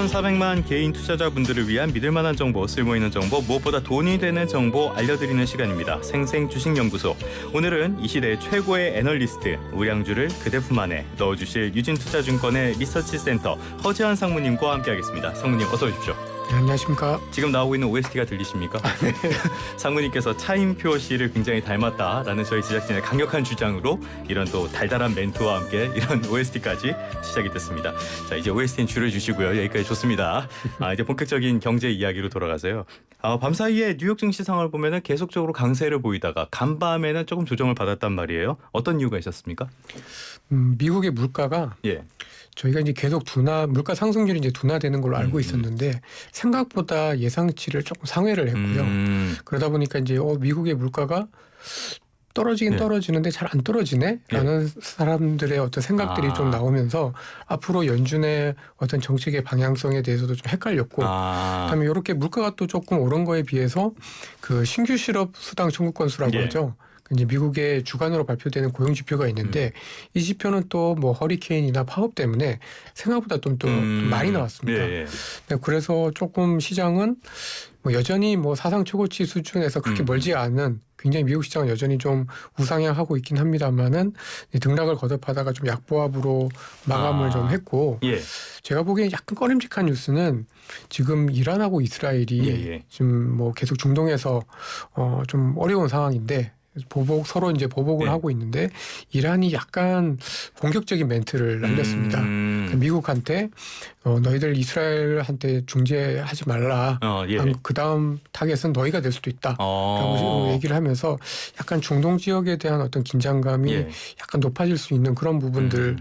2,400만 개인 투자자분들을 위한 믿을만한 정보, 쓸모있는 정보, 무엇보다 돈이 되는 정보 알려드리는 시간입니다. 생생주식연구소. 오늘은 이 시대 최고의 애널리스트 우량주를 그대 품 안에 넣어주실 유진투자증권의 리서치센터 허지한 상무님과 함께하겠습니다. 상무님 어서 오십시오. 네, 안녕하십니까. 지금 나오고 있는 OST가 들리십니까? 네. 상무님께서 차인표 씨를 굉장히 닮았다라는 저희 제작진의 강력한 주장으로 이런 또 달달한 멘트와 함께 이런 OST까지 시작이 됐습니다. 자, 이제 OST는 줄여주시고요. 여기까지 좋습니다. 이제 본격적인 경제 이야기로 돌아가서요. 밤사이에 뉴욕 증시 상황을 보면은 계속적으로 강세를 보이다가 간밤에는 조금 조정을 받았단 말이에요. 어떤 이유가 있었습니까? 미국의 물가가 저희가 이제 계속 물가 상승률이 이제 둔화되는 걸로 알고 있었는데 생각보다 예상치를 조금 상회를 했고요. 그러다 보니까 이제 미국의 물가가 떨어지긴 떨어지는데 잘 안 떨어지네라는 사람들의 어떤 생각들이 좀 나오면서 앞으로 연준의 어떤 정책의 방향성에 대해서도 좀 헷갈렸고, 그다음에 이렇게 물가가 또 조금 오른 거에 비해서 그 신규 실업 수당 청구 건수라고 하죠. 이제 미국의 주간으로 발표되는 고용 지표가 있는데 이 지표는 또 뭐 허리케인이나 파업 때문에 생각보다 좀 많이 나왔습니다. 네, 그래서 조금 시장은 뭐 여전히 뭐 사상 최고치 수준에서 그렇게 멀지 않은 굉장히 미국 시장은 여전히 좀 우상향하고 있긴 합니다만은 등락을 거듭하다가 좀 약보합으로 마감을 좀 했고, 제가 보기엔 약간 꺼림직한 뉴스는 지금 이란하고 이스라엘이 지금 뭐 계속 중동에서 좀 어려운 상황인데 서로 이제 보복을 하고 있는데 이란이 약간 공격적인 멘트를 남겼습니다. 미국한테 너희들 이스라엘한테 중재하지 말라. 그 다음 타겟은 너희가 될 수도 있다. 라고 얘기를 하면서 약간 중동 지역에 대한 어떤 긴장감이 약간 높아질 수 있는 그런 부분들을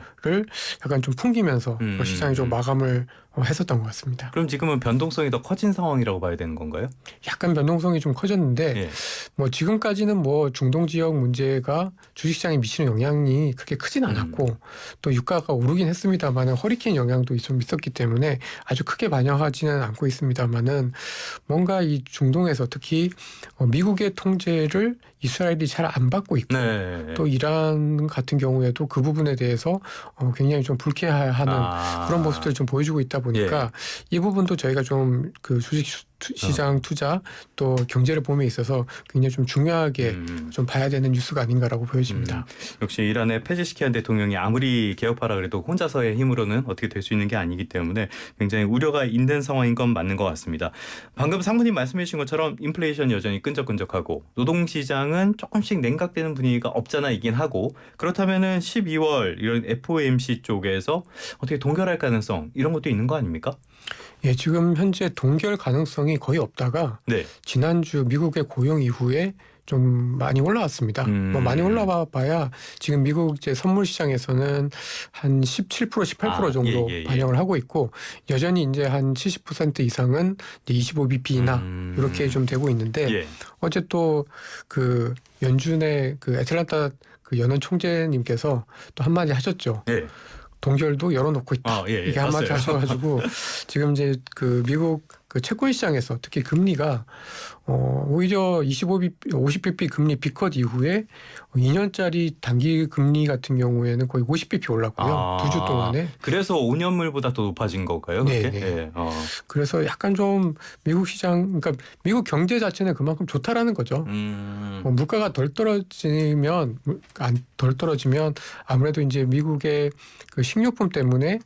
약간 좀 풍기면서 시장이 좀 마감을 했었던 것 같습니다. 그럼 지금은 변동성이 더 커진 상황이라고 봐야 되는 건가요? 약간 변동성이 좀 커졌는데 뭐 지금까지는 뭐 중동 지역 문제가 주식시장에 미치는 영향이 그렇게 크진 않았고 또 유가가 오르긴 했습니다만 허리케인 영향도 좀 있었기 때문에 아주 크게 반영하지는 않고 있습니다만은 뭔가 이 중동에서 특히 미국의 통제를 이스라엘이 잘 안 받고 있고 또 이란 같은 경우에도 그 부분에 대해서 굉장히 좀 불쾌해하는 그런 모습들을 좀 보여주고 있다 보니까 이 부분도 저희가 좀 그 주식 시장 투자 또 경제를 봄에 있어서 굉장히 좀 중요하게 좀 봐야 되는 뉴스가 아닌가라고 보여집니다. 역시 이란의 페제시키안 대통령이 아무리 개혁하라 그래도 혼자서의 힘으로는 어떻게 될 수 있는 게 아니기 때문에 굉장히 우려가 있는 상황인 건 맞는 것 같습니다. 방금 상무님 말씀해 주신 것처럼 인플레이션이 여전히 끈적끈적하고 노동시장은 조금씩 냉각되는 분위기가 없잖아이긴 하고, 그렇다면은 12월 이런 FOMC 쪽에서 어떻게 동결할 가능성 이런 것도 있는 거 아닙니까? 지금 현재 동결 가능성이 거의 없다가 지난주 미국의 고용 이후에 좀 많이 올라왔습니다. 뭐 많이 올라와 봐야 지금 미국 이제 선물 시장에서는 한 17%, 18% 정도 반영을 하고 있고 여전히 이제 한 70% 이상은 이제 25bp나 이렇게 좀 되고 있는데 어제 또 그 연준의 그 애틀란타 그 연은 총재님께서 또 한마디 하셨죠. 동결도 열어놓고 있다. 이게 한마디 하셔가지고 지금 이제 그 미국 그 채권 시장에서 특히 금리가 오히려 50bp 금리 비컷 이후에 2년짜리 단기 금리 같은 경우에는 거의 50bp 올랐고요. 2주 동안에. 그래서 5년물보다 더 높아진 건가요? 네. 그래서 약간 좀 미국 시장, 그러니까 미국 경제 자체는 그만큼 좋다라는 거죠. 물가가 덜 떨어지면 아무래도 이제 미국의 그 식료품 때문에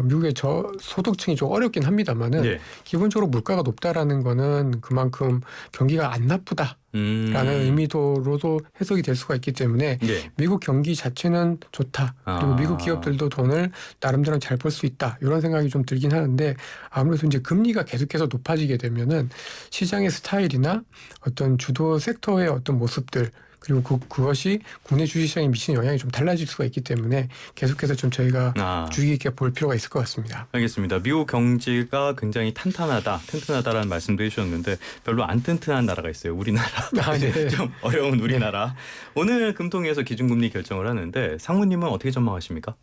미국의 저소득층이 좀 어렵긴 합니다만은 기본적으로 물가가 높다라는 거는 그만큼 경기가 안 나쁘다라는 의미도로도 해석이 될 수가 있기 때문에 미국 경기 자체는 좋다. 그리고 미국 기업들도 돈을 나름대로 잘 벌 수 있다. 이런 생각이 좀 들긴 하는데 아무래도 이제 금리가 계속해서 높아지게 되면은 시장의 스타일이나 어떤 주도 섹터의 어떤 모습들 그리고 그것이 국내 주식시장에 미치는 영향이 좀 달라질 수가 있기 때문에 계속해서 좀 저희가 주의 깊게 볼 필요가 있을 것 같습니다. 알겠습니다. 미국 경제가 굉장히 튼튼하다라는 말씀도 해주셨는데 별로 안 튼튼한 나라가 있어요. 우리나라. 좀 어려운 우리나라. 오늘 금통위에서 기준금리 결정을 하는데 상무님은 어떻게 전망하십니까?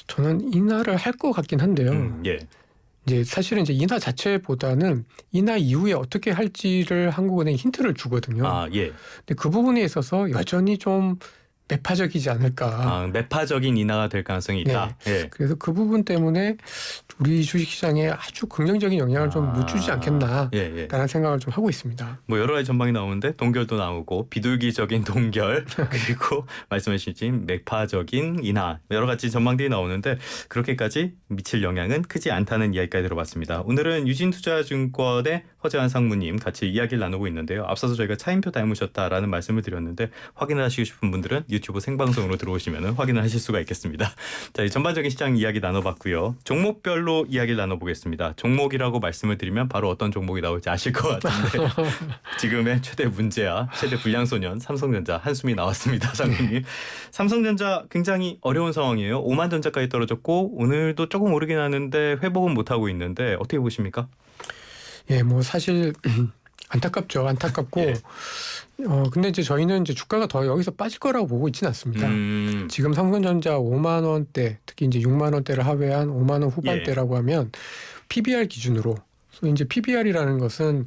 저는 인하를 할 것 같긴 한데요. 이제 사실은 이제 인하 자체보다는 인하 이후에 어떻게 할지를 한국은행이 힌트를 주거든요. 근데 그 부분에 있어서 여전히 좀 매파적이지 않을까. 매파적인 인하가 될 가능성이 있다. 네. 예. 그래서 그 부분 때문에 우리 주식시장에 아주 긍정적인 영향을 좀 묻주지 않겠나라는 생각을 좀 하고 있습니다. 뭐 여러 가지 전망이 나오는데 동결도 나오고 비둘기적인 동결 그리고 말씀하신 매파적인 인하 여러 가지 전망들이 나오는데 그렇게까지 미칠 영향은 크지 않다는 이야기까지 들어봤습니다. 오늘은 유진투자증권의 허재환 상무님 같이 이야기를 나누고 있는데요. 앞서서 저희가 차인표 닮으셨다라는 말씀을 드렸는데 확인을 하시고 싶은 분들은 유튜브 생방송으로 들어오시면 확인을 하실 수가 있겠습니다. 자, 이 전반적인 시장 이야기 나눠봤고요. 종목별로 이야기를 나눠보겠습니다. 종목이라고 말씀을 드리면 바로 어떤 종목이 나올지 아실 것 같은데 지금의 최대 문제야, 최대 불량소년 삼성전자 한숨이 나왔습니다. 상무님. 삼성전자 굉장히 어려운 상황이에요. 5만 전자까지 떨어졌고 오늘도 조금 오르긴 하는데 회복은 못하고 있는데 어떻게 보십니까? 예, 뭐 사실 안타깝죠. 안타깝고 예. 근데 이제 저희는 이제 주가가 더 여기서 빠질 거라고 보고 있지는 않습니다. 지금 삼성전자 5만 원대, 특히 이제 6만 원대를 하회한 5만 원 후반대라고 하면 PBR 기준으로, 이제 PBR이라는 것은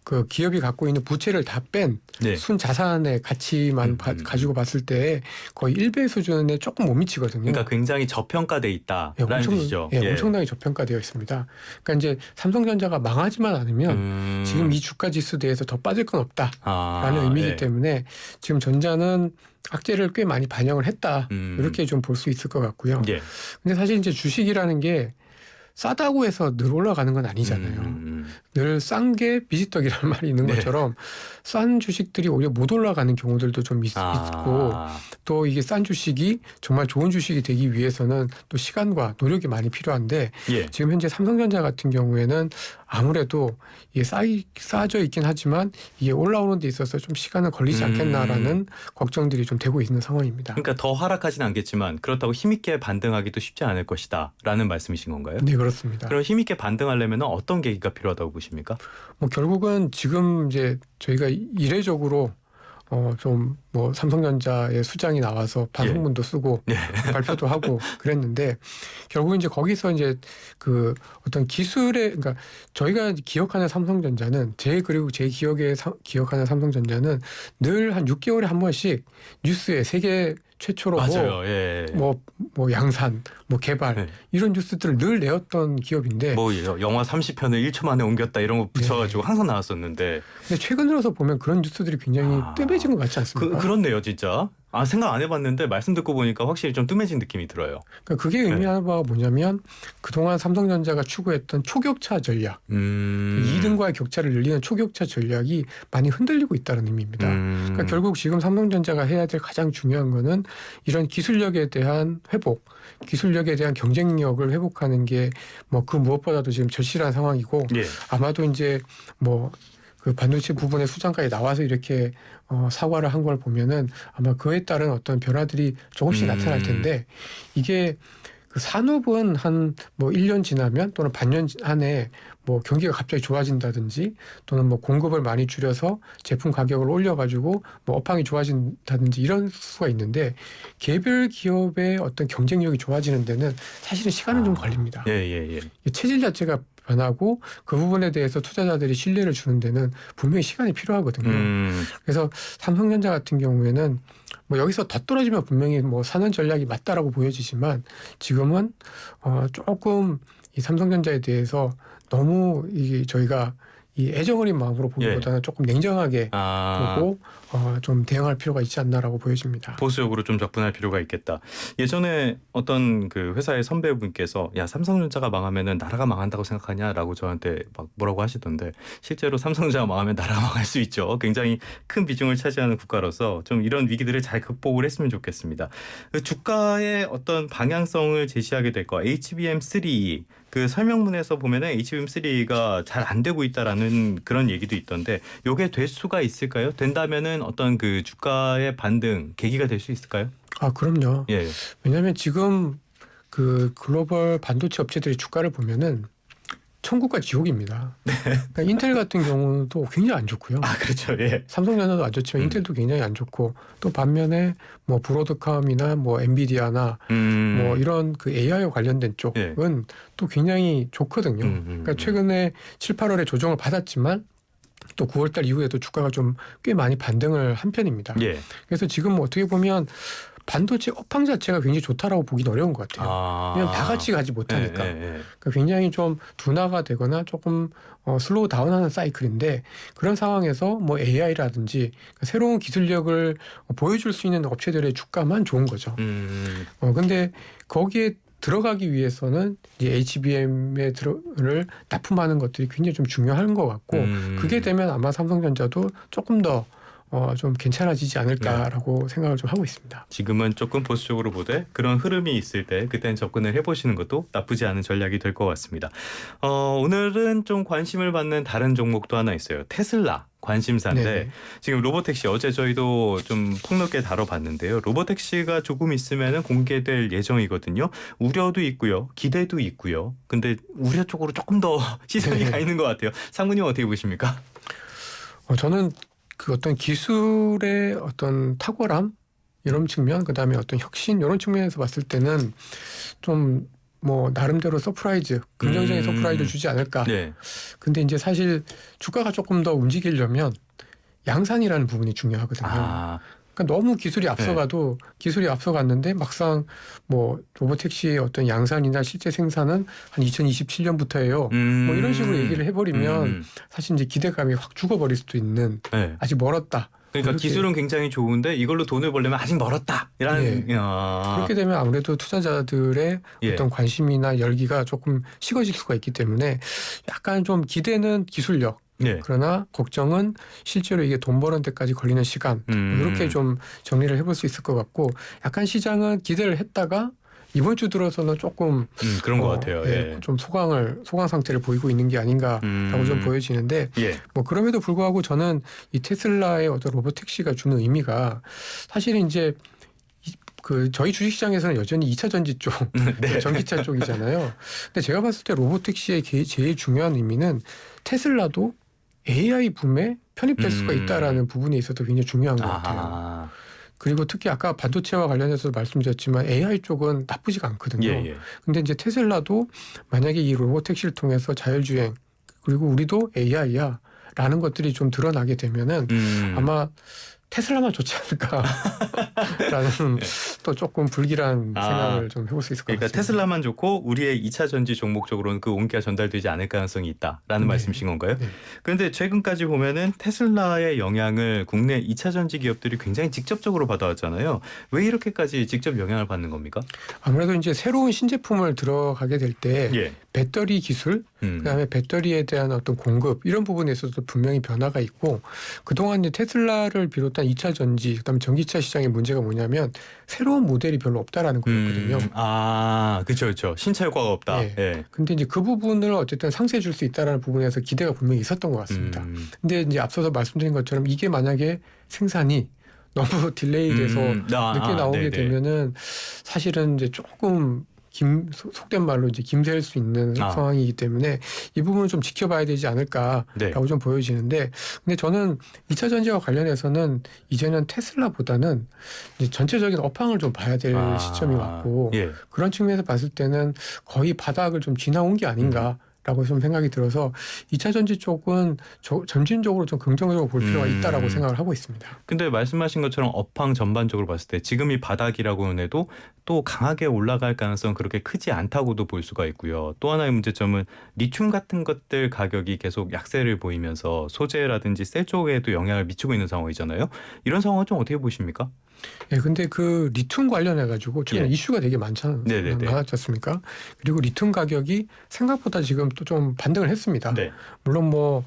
그 기업이 갖고 있는 부채를 다 뺀 순자산의 가치만 가지고 봤을 때 거의 1배 수준에 조금 못 미치거든요. 그러니까 굉장히 저평가돼 있다라는 뜻이죠. 엄청나게 저평가되어 있습니다. 그러니까 이제 삼성전자가 망하지만 않으면 지금 이 주가 지수대에서 더 빠질 건 없다라는 의미이기 때문에 지금 전자는 악재를 꽤 많이 반영을 했다. 이렇게 좀 볼 수 있을 것 같고요. 근데 사실 이제 주식이라는 게 싸다고 해서 늘 올라가는 건 아니잖아요. 늘 싼 게 비지떡이라는 말이 있는 것처럼 싼 주식들이 오히려 못 올라가는 경우들도 좀 있고 또 이게 싼 주식이 정말 좋은 주식이 되기 위해서는 또 시간과 노력이 많이 필요한데 지금 현재 삼성전자 같은 경우에는 아무래도 이게 쌓여져 있긴 하지만 이게 올라오는 데 있어서 좀 시간은 걸리지 않겠나라는 걱정들이 좀 되고 있는 상황입니다. 그러니까 더 하락하지는 않겠지만 그렇다고 힘있게 반등하기도 쉽지 않을 것이다 라는 말씀이신 건가요? 네, 그렇습니다. 그럼 힘있게 반등하려면 어떤 계기가 필요하다고 보십니까? 뭐 결국은 지금 이제 저희가 이례적으로 좀 뭐 삼성전자의 수장이 나와서 반성문도 쓰고 발표도 하고 그랬는데 결국 이제 거기서 이제 그 어떤 기술의, 그러니까 저희가 기억하는 삼성전자는 그리고 제 기억하는 삼성전자는 늘 한 6개월에 한 번씩 뉴스에 세계 최초로 뭐 양산, 뭐 개발 이런 뉴스들을 늘 내었던 기업인데 뭐 영화 30편을 1초 만에 옮겼다 이런 거 붙여가지고 항상 나왔었는데 근데 최근 들어서 보면 그런 뉴스들이 굉장히 뜸해진 것 같지 않습니까? 그렇네요, 진짜. 생각 안 해봤는데 말씀 듣고 보니까 확실히 좀 뜸해진 느낌이 들어요. 그러니까 그게 의미하는 바가 뭐냐면 그동안 삼성전자가 추구했던 초격차 전략, 2등과의 격차를 늘리는 초격차 전략이 많이 흔들리고 있다는 의미입니다. 그러니까 결국 지금 삼성전자가 해야 될 가장 중요한 거는 이런 기술력에 대한 회복, 기술력에 대한 경쟁력을 회복하는 게 뭐 그 무엇보다도 지금 절실한 상황이고 아마도 이제 뭐 그 반도체 부분의 수장까지 나와서 이렇게 사과를 한 걸 보면은 아마 그에 따른 어떤 변화들이 조금씩 나타날 텐데 이게 그 산업은 한 뭐 1년 지나면 또는 반년 안에 뭐 경기가 갑자기 좋아진다든지 또는 뭐 공급을 많이 줄여서 제품 가격을 올려가지고 뭐 업황이 좋아진다든지 이런 수가 있는데 개별 기업의 어떤 경쟁력이 좋아지는 데는 사실은 시간은 좀 걸립니다. 이 체질 자체가 변하고 그 부분에 대해서 투자자들이 신뢰를 주는 데는 분명히 시간이 필요하거든요. 그래서 삼성전자 같은 경우에는 뭐 여기서 더 떨어지면 분명히 뭐 사는 전략이 맞다라고 보여지지만 지금은 조금 이 삼성전자에 대해서 너무 저희가 이 애정 어린 마음으로 보기보다는 조금 냉정하게 보고 좀 대응할 필요가 있지 않나라고 보여집니다. 보수적으로 좀 접근할 필요가 있겠다. 예전에 어떤 그 회사의 선배분께서 야 삼성전자가 망하면은 나라가 망한다고 생각하냐라고 저한테 막 뭐라고 하시던데 실제로 삼성전자가 망하면 나라가 망할 수 있죠. 굉장히 큰 비중을 차지하는 국가로서 좀 이런 위기들을 잘 극복을 했으면 좋겠습니다. 그 주가의 어떤 방향성을 제시하게 될 거 HBM3 그 설명문에서 보면은 HBM3가 잘 안 되고 있다라는 그런 얘기도 있던데 요게 될 수가 있을까요? 된다면은 어떤 그 주가의 반등 계기가 될 수 있을까요? 그럼요. 왜냐하면 지금 그 글로벌 반도체 업체들의 주가를 보면은 천국과 지옥입니다. 그러니까 인텔 같은 경우도 굉장히 안 좋고요. 그렇죠. 삼성전자도 안 좋지만 인텔도 굉장히 안 좋고 또 반면에 뭐 브로드컴이나 뭐 엔비디아나 뭐 이런 그 AI와 관련된 쪽은 또 굉장히 좋거든요. 그러니까 최근에 7, 8월에 조정을 받았지만 또 9월달 이후에도 주가가 좀 꽤 많이 반등을 한 편입니다. 예. 그래서 지금 어떻게 보면 반도체 업황 자체가 굉장히 좋다라고 보기는 어려운 것 같아요. 왜냐하면 다 같이 가지 못하니까. 그러니까 굉장히 좀 둔화가 되거나 조금 슬로우 다운하는 사이클인데 그런 상황에서 뭐 AI라든지 새로운 기술력을 보여줄 수 있는 업체들의 주가만 좋은 거죠. 근데 거기에 들어가기 위해서는 이제 HBM을 납품하는 것들이 굉장히 좀 중요한 것 같고 그게 되면 아마 삼성전자도 조금 더 좀 괜찮아지지 않을까라고 생각을 좀 하고 있습니다. 지금은 조금 보수적으로 보되 그런 흐름이 있을 때 그때는 접근을 해보시는 것도 나쁘지 않은 전략이 될 것 같습니다. 오늘은 좀 관심을 받는 다른 종목도 하나 있어요. 테슬라. 관심사인데 네네. 지금 로보택시 어제 저희도 좀 폭넓게 다뤄봤는데요. 로보택시가 조금 있으면 공개될 예정이거든요. 우려도 있고요. 기대도 있고요. 근데 우려 쪽으로 조금 더 시선이 가 있는 것 같아요. 상무님 어떻게 보십니까? 저는 그 어떤 기술의 어떤 탁월함 이런 측면 그다음에 어떤 혁신 이런 측면에서 봤을 때는 좀 뭐 나름대로 서프라이즈 긍정적인 서프라이즈 주지 않을까. 네. 근데 이제 사실 주가가 조금 더 움직이려면 양산이라는 부분이 중요하거든요. 그러니까 너무 기술이 앞서가도 기술이 앞서갔는데 막상 뭐 로보택시의 어떤 양산이나 실제 생산은 한 2027년부터예요. 뭐 이런 식으로 얘기를 해버리면 사실 이제 기대감이 확 죽어버릴 수도 있는 아직 멀었다. 그러니까 기술은 굉장히 좋은데 이걸로 돈을 벌려면 아직 멀었다. 이런 그렇게 되면 아무래도 투자자들의 어떤 관심이나 열기가 조금 식어질 수가 있기 때문에 약간 좀 기대는 기술력. 그러나 걱정은 실제로 이게 돈 버는 데까지 걸리는 시간 이렇게 좀 정리를 해볼 수 있을 것 같고 약간 시장은 기대를 했다가 이번 주 들어서는 조금 그런 것 같아요. 좀 소강 상태를 보이고 있는 게 아닌가라고 좀 보여지는데 뭐 그럼에도 불구하고 저는 이 테슬라의 어떤 로보택시가 주는 의미가 사실은 이제 그 저희 주식시장에서는 여전히 2차 전지 쪽, 전기차 쪽이잖아요. 근데 제가 봤을 때 로보택시의 제일 중요한 의미는 테슬라도 AI 붐에 편입될 수가 있다라는 부분에 있어서 굉장히 중요한 것 같아요. 그리고 특히 아까 반도체와 관련해서 말씀드렸지만 AI 쪽은 나쁘지가 않거든요. 근데 이제 테슬라도 만약에 이 로보택시를 통해서 자율주행 그리고 우리도 AI야 라는 것들이 좀 드러나게 되면은 아마 테슬라만 좋지 않을까라는 또 조금 불길한 생각을 좀 해볼 수 있을 것 같습니다. 그러니까 테슬라만 좋고 우리의 2차 전지 종목 쪽으로는 그 온기가 전달되지 않을 가능성이 있다라는 말씀이신 건가요? 그런데 최근까지 보면은 테슬라의 영향을 국내 2차 전지 기업들이 굉장히 직접적으로 받아왔잖아요. 왜 이렇게까지 직접 영향을 받는 겁니까? 아무래도 이제 새로운 신제품을 들어가게 될 때 배터리 기술, 그다음에 배터리에 대한 어떤 공급 이런 부분에 있어서 분명히 변화가 있고 그동안 이제 테슬라를 비롯한 2차 전지, 그다음에 전기차 시장의 문제가 뭐냐면 새로운 모델이 별로 없다라는 거였거든요. 그렇죠. 신차 효과가 없다. 근데 이제 그 부분을 어쨌든 상쇄해 줄 수 있다라는 부분에서 기대가 분명히 있었던 것 같습니다. 근데 이제 앞서서 말씀드린 것처럼 이게 만약에 생산이 너무 딜레이 돼서 늦게 나오게 되면은 사실은 이제 조금 속된 말로 이제 김새일 수 있는 상황이기 때문에 이 부분을 좀 지켜봐야 되지 않을까라고 좀 보여지는데 근데 저는 2차 전지와 관련해서는 이제는 테슬라보다는 이제 전체적인 업황을 좀 봐야 될 시점이 왔고 그런 측면에서 봤을 때는 거의 바닥을 좀 지나온 게 아닌가 라고 좀 생각이 들어서 2차 전지 쪽은 점진적으로 좀 긍정적으로 볼 필요가 있다라고 생각을 하고 있습니다. 근데 말씀하신 것처럼 업황 전반적으로 봤을 때 지금이 바닥이라고는 해도 또 강하게 올라갈 가능성은 그렇게 크지 않다고도 볼 수가 있고요. 또 하나의 문제점은 리튬 같은 것들 가격이 계속 약세를 보이면서 소재라든지 셀 쪽에도 영향을 미치고 있는 상황이잖아요. 이런 상황은 좀 어떻게 보십니까? 근데 그 리튬 관련해 가지고 최근 이슈가 되게 많지 않았습니까? 그리고 리튬 가격이 생각보다 지금 또 좀 반등을 했습니다. 물론 뭐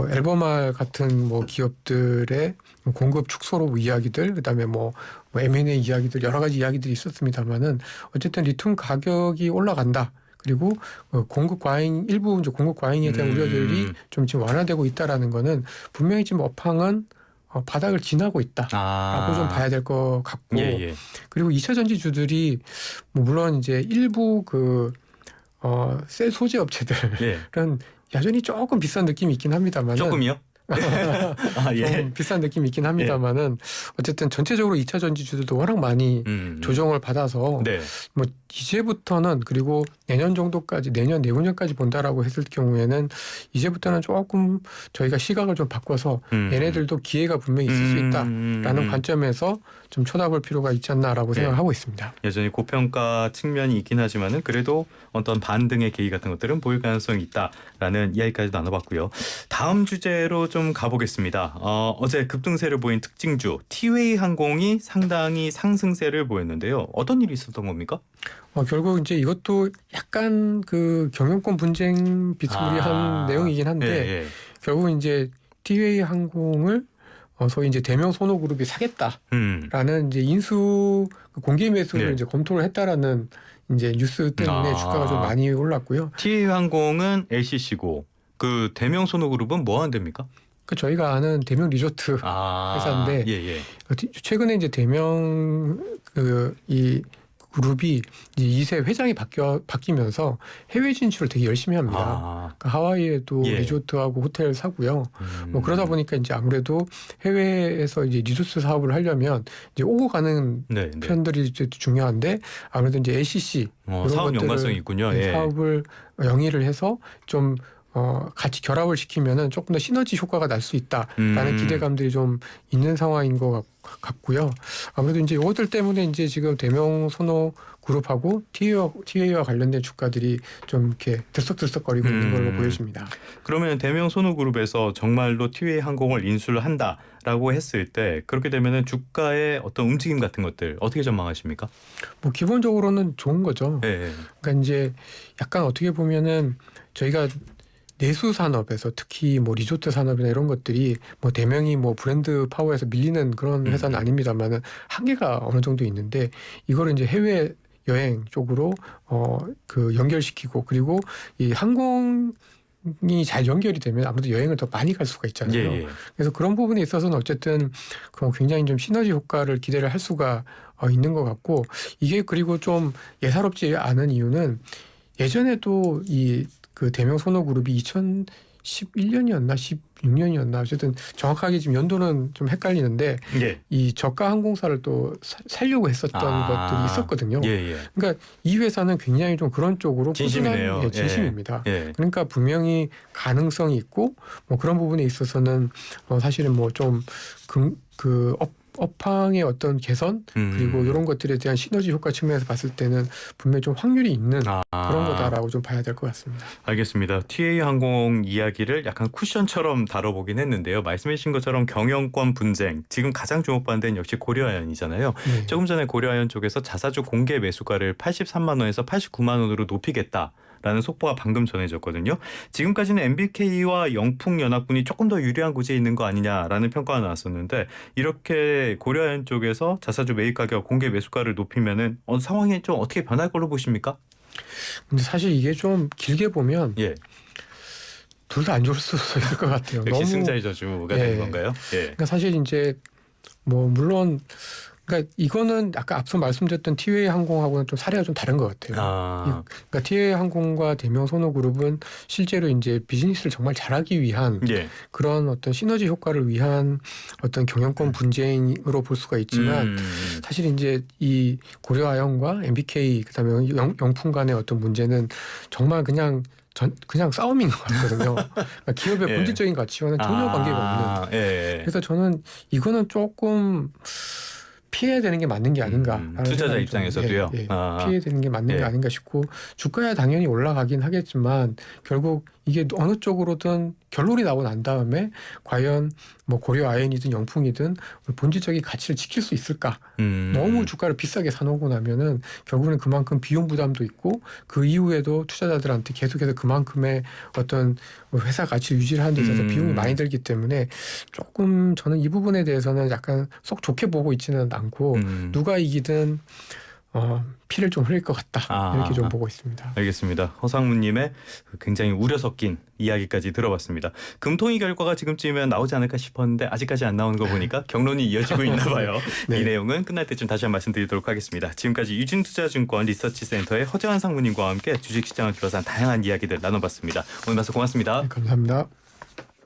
앨범알 같은 뭐 기업들의 공급 축소로 이야기들, 그다음에 뭐 M&A 이야기들 여러 가지 이야기들이 있었습니다만은 어쨌든 리튬 가격이 올라간다. 그리고 공급 과잉 일부 이제 공급 과잉에 대한 우려들이 좀 지금 완화되고 있다라는 거는 분명히 지금 업황은 바닥을 지나고 있다라고 좀 봐야 될 것 같고 그리고 2차 전지주들이 뭐 물론 이제 일부 셀 소재 업체들은 여전히 조금 비싼 느낌이 있긴 합니다만 조금이요? 예. 좀 비싼 느낌이 있긴 합니다만은 어쨌든 전체적으로 2차 전지주들도 워낙 많이 조정을 받아서 네. 뭐 이제부터는 그리고 내년 정도까지 내년 내후년까지 본다라고 했을 경우에는 이제부터는 조금 저희가 시각을 좀 바꿔서 얘네들도 기회가 분명히 있을 수 있다라는 관점에서 좀 쳐다볼 필요가 있지 않나라고 생각을 하고 있습니다. 여전히 고평가 측면이 있긴 하지만은 그래도 어떤 반등의 계기 같은 것들은 보일 가능성이 있다라는 이야기까지 나눠봤고요. 다음 주제로 좀 가보겠습니다. 어제 급등세를 보인 특징주 티웨이 항공이 상당히 상승세를 보였는데요. 어떤 일이 있었던 겁니까? 결국 이제 이것도 약간 그 경영권 분쟁 비스무리한 내용이긴 한데 결국 이제 티웨이 항공을 소위 이제 대명 손호그룹이 사겠다라는 이제 인수 공개 매수를 이제 검토를 했다라는 이제 뉴스 때문에 주가가 좀 많이 올랐고요. 티웨이 항공은 LCC고 그 대명 손호그룹은 뭐 하는 데입니까? 그 저희가 아는 대명 리조트 회사인데 최근에 이제 대명 이 그룹이 이제 2세 회장이 바뀌면서 해외 진출을 되게 열심히 합니다. 그러니까 하와이에도 리조트하고 호텔 사고요. 뭐 그러다 보니까 이제 아무래도 해외에서 이제 리조트 사업을 하려면 이제 오고 가는 편들이 이제 중요한데 아무래도 이제 LCC 이런 사업 연관성이 있군요. 사업을 영위를 해서 좀 같이 결합을 시키면은 조금 더 시너지 효과가 날 수 있다라는 기대감들이 좀 있는 상황인 것 같고요. 아무래도 이제 이것들 때문에 이제 지금 대명 손호 그룹하고 TA와 관련된 주가들이 좀 이렇게 들썩들썩거리고 있는 걸로 보여집니다. 그러면 대명 손호 그룹에서 정말로 티웨이 항공을 인수를 한다라고 했을 때 그렇게 되면은 주가의 어떤 움직임 같은 것들 어떻게 전망하십니까? 뭐 기본적으로는 좋은 거죠. 그러니까 이제 약간 어떻게 보면은 저희가 내수 산업에서 특히 뭐 리조트 산업이나 이런 것들이 뭐 대명이 뭐 브랜드 파워에서 밀리는 그런 회사는 아닙니다만은 한계가 어느 정도 있는데 이거를 이제 해외 여행 쪽으로 그 연결시키고 그리고 이 항공이 잘 연결이 되면 아무래도 여행을 더 많이 갈 수가 있잖아요. 그래서 그런 부분에 있어서는 어쨌든 굉장히 좀 시너지 효과를 기대를 할 수가 있는 것 같고 이게 그리고 좀 예사롭지 않은 이유는 예전에도 그 대명 손호그룹이 2011년이었나 16년이었나 어쨌든 정확하게 지금 연도는 좀 헷갈리는데 이 저가 항공사를 또 살려고 했었던 것들이 있었거든요. 그러니까 이 회사는 굉장히 좀 그런 쪽으로 진심이네요. 진심입니다. 그러니까 분명히 가능성이 있고 뭐 그런 부분에 있어서는 사실은 뭐 좀 업황의 어떤 개선 그리고 이런 것들에 대한 시너지 효과 측면에서 봤을 때는 분명히 좀 확률이 있는 그런 거다라고 좀 봐야 될 것 같습니다. 알겠습니다. TA 항공 이야기를 약간 쿠션처럼 다뤄보긴 했는데요. 말씀해 주신 것처럼 경영권 분쟁 지금 가장 주목받는 데는 역시 고려아연이잖아요. 조금 전에 고려아연 쪽에서 자사주 공개 매수가를 83만 원에서 89만 원으로 높이겠다. 라는 속보가 방금 전해졌거든요. 지금까지는 MBK와 영풍연합군이 조금 더 유리한 구제에 있는 거 아니냐라는 평가가 나왔었는데 이렇게 고려아연 쪽에서 자사주 매입 가격 공개 매수가를 높이면은 상황이 좀 어떻게 변할 걸로 보십니까? 근데 사실 이게 좀 길게 보면 둘 다 안 좋을 수도 있을 것 같아요. 역시 너무 승자의 저주가 되는 건가요? 그러니까 사실 이제 뭐 물론 그러니까 이거는 아까 앞서 말씀드렸던 티웨이 항공하고는 좀 사례가 좀 다른 것 같아요. 그러니까 티웨이 항공과 대명 손호그룹은 실제로 이제 비즈니스를 정말 잘하기 위한 그런 어떤 시너지 효과를 위한 어떤 경영권 분쟁으로 볼 수가 있지만 사실 이제 이 고려아연과 MBK 그다음에 영풍 간의 어떤 문제는 정말 그냥 싸움인 것 같거든요. 그러니까 기업의 본질적인 가치와는 전혀 관계가 없는. 그래서 저는 이거는 조금 피해야 되는 게 맞는 게 아닌가. 투자자 입장에서도요. 피해야 되는 게 맞는 게 아닌가 싶고 주가야 당연히 올라가긴 하겠지만 결국 이게 어느 쪽으로든 결론이 나고 난 다음에 과연 뭐 고려아연이든 영풍이든 본질적인 가치를 지킬 수 있을까? 너무 주가를 비싸게 사놓고 나면은 결국은 그만큼 비용 부담도 있고 그 이후에도 투자자들한테 계속해서 그만큼의 어떤 회사 가치를 유지를 하는 데 있어서 비용이 많이 들기 때문에 조금 저는 이 부분에 대해서는 약간 쏙 좋게 보고 있지는 않고 누가 이기든 피를 좀 흘릴 것 같다 이렇게 좀 보고 있습니다. 알겠습니다. 허상무님의 굉장히 우려 섞인 이야기까지 들어봤습니다. 금통위 결과가 지금쯤이면 나오지 않을까 싶었는데 아직까지 안 나오는 거 보니까 경론이 이어지고 있나 봐요. 이 내용은 끝날 때쯤 다시 한번 말씀드리도록 하겠습니다. 지금까지 유진투자증권 리서치센터의 허재환 상무님과 함께 주식시장을 둘러싼 다양한 이야기들 나눠봤습니다. 오늘 말씀 고맙습니다. 감사합니다.